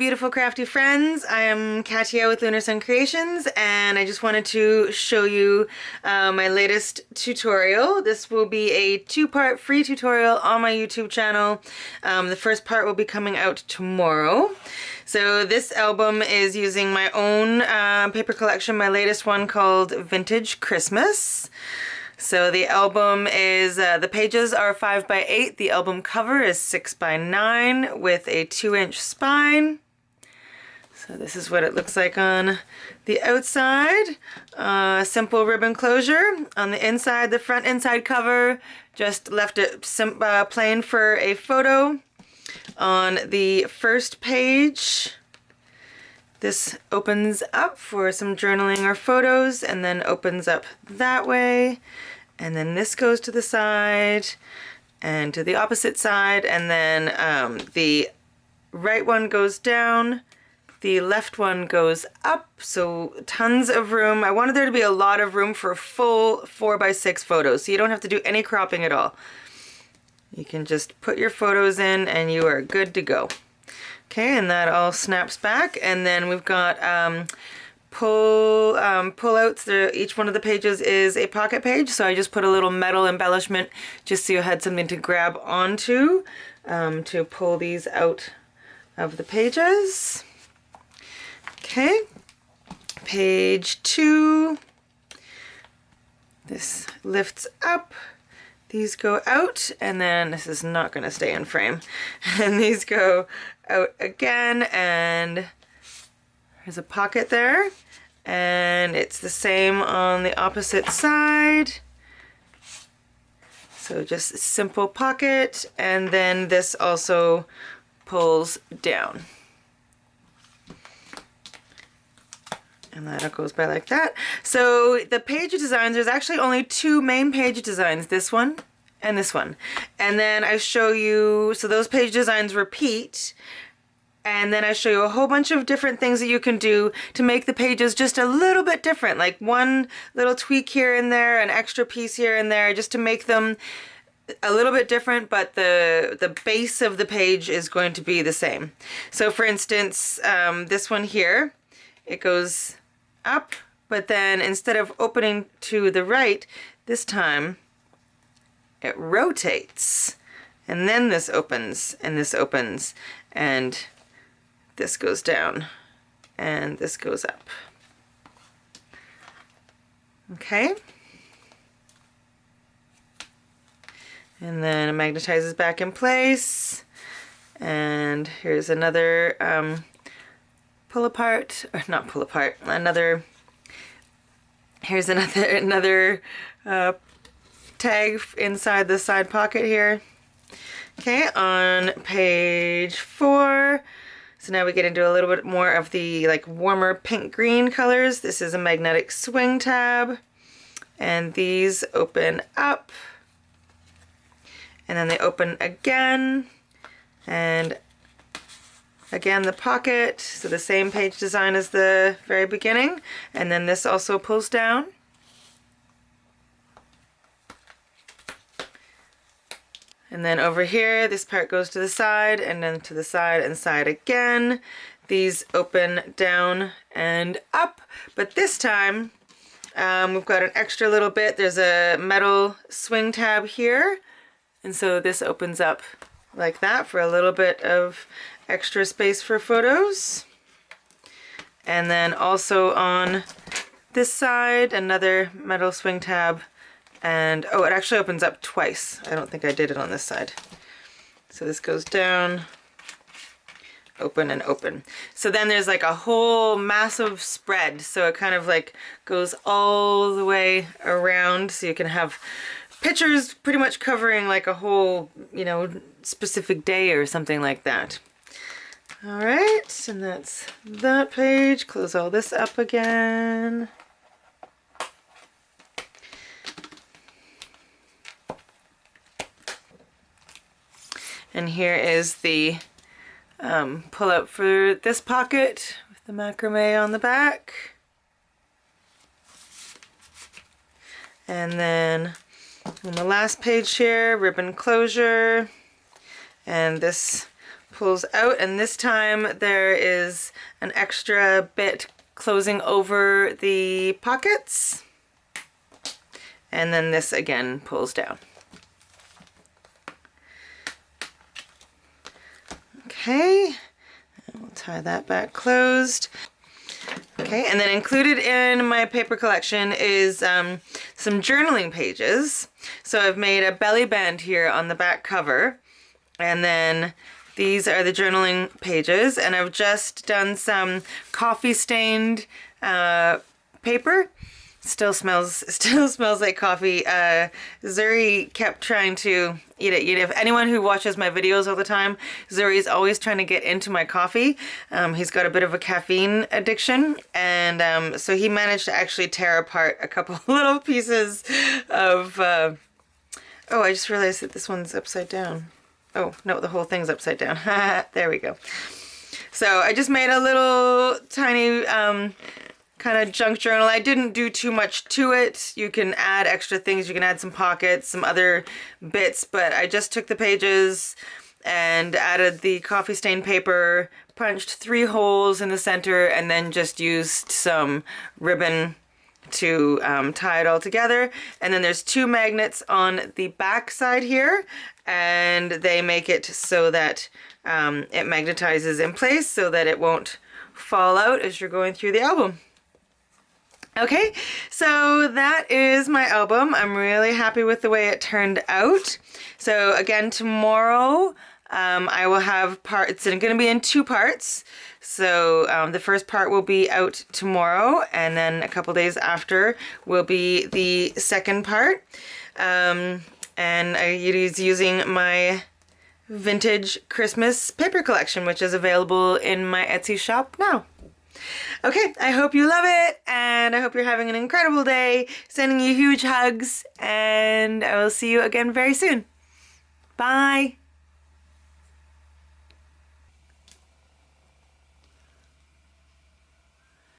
beautiful crafty friends. I am Katia with Lunar Sun Creations, and I just wanted to show you my latest tutorial. This will be a two-part free tutorial on my YouTube channel. The first part will be coming out tomorrow. So this album is using my own paper collection, my latest one called Vintage Christmas. So the album is, the pages are 5 by 8. The album cover is 6 by 9 with a 2-inch spine. So this is what it looks like on the outside. Simple ribbon closure. On the inside, the front inside cover, just left it plain for a photo. On the first page, this opens up for some journaling or photos, and then opens up that way. And then this goes to the side and to the opposite side, and then the right one goes down, the left one goes up, so tons of room. I wanted there to be a lot of room for full 4x6 photos, so you don't have to do any cropping at all. You can just put your photos in and you are good to go. Okay, and that all snaps back, and then we've got pull-outs. Each one of the pages is a pocket page, so I just put a little metal embellishment just so you had something to grab onto to pull these out of the pages. Okay, page 2. This lifts up. These go out, and then this is not going to stay in frame. And these go out again, and there's a pocket there. And it's the same on the opposite side. So just a simple pocket, and then this also pulls down. And that goes by like that. So the page designs, there's actually only 2 main page designs, this one and this one. And then I show you, so those page designs repeat, and then I show you a whole bunch of different things that you can do to make the pages just a little bit different, like one little tweak here and there, an extra piece here and there, just to make them a little bit different, but the base of the page is going to be the same. So for instance, this one here, it goes up, but then instead of opening to the right, this time it rotates, and then this opens, and this opens, and this goes down, and this goes up. Okay, and then it magnetizes back in place, and here's another pull apart, or not pull apart, here's another tag inside the side pocket here. Okay, on page 4, so now we get into a little bit more of the like warmer pink green colors. This is a magnetic swing tab, and these open up, and then they open again, and again, the pocket, so the same page design as the very beginning, and then this also pulls down. And then over here, this part goes to the side, and then to the side and side again. These open down and up, but this time we've got an extra little bit. There's a metal swing tab here, and so this opens up like that for a little bit of extra space for photos. And then also on this side, another metal swing tab, and oh, it actually opens up twice. I don't think I did it on this side. So this goes down, open and open. So then there's like a whole massive spread, so it kind of like goes all the way around, so you can have pictures pretty much covering like a whole, you know, specific day or something like that. All right, and that's that page. Close all this up again. And here is the pull out for this pocket with the macrame on the back. And then on the last page here, ribbon closure, and this pulls out, and this time there is an extra bit closing over the pockets. And then this again pulls down. Okay, and we'll tie that back closed. Okay, and then included in my paper collection is some journaling pages. So I've made a belly band here on the back cover, and then these are the journaling pages, and I've just done some coffee stained paper. Still smells like coffee. Zuri kept trying to eat it. If anyone who watches my videos all the time, Zuri's always trying to get into my coffee. He's got a bit of a caffeine addiction, and so he managed to actually tear apart a couple little pieces of... oh, I just realized that this one's upside down. Oh, no, the whole thing's upside down. There we go. So I just made a little tiny... kind of junk journal. I didn't do too much to it. You can add extra things. You can add some pockets, some other bits, but I just took the pages and added the coffee stain paper, punched 3 holes in the center, and then just used some ribbon to tie it all together. And then there's 2 magnets on the back side here, and they make it so that it magnetizes in place so that it won't fall out as you're going through the album. Okay, so that is my album. I'm really happy with the way it turned out. So again, tomorrow I will have it's going to be in 2 parts. So the first part will be out tomorrow, and then a couple days after will be the second part. And I use using my vintage Christmas paper collection, which is available in my Etsy shop now. Okay, I hope you love it, and I hope you're having an incredible day. Sending you huge hugs, and I will see you again very soon. Bye!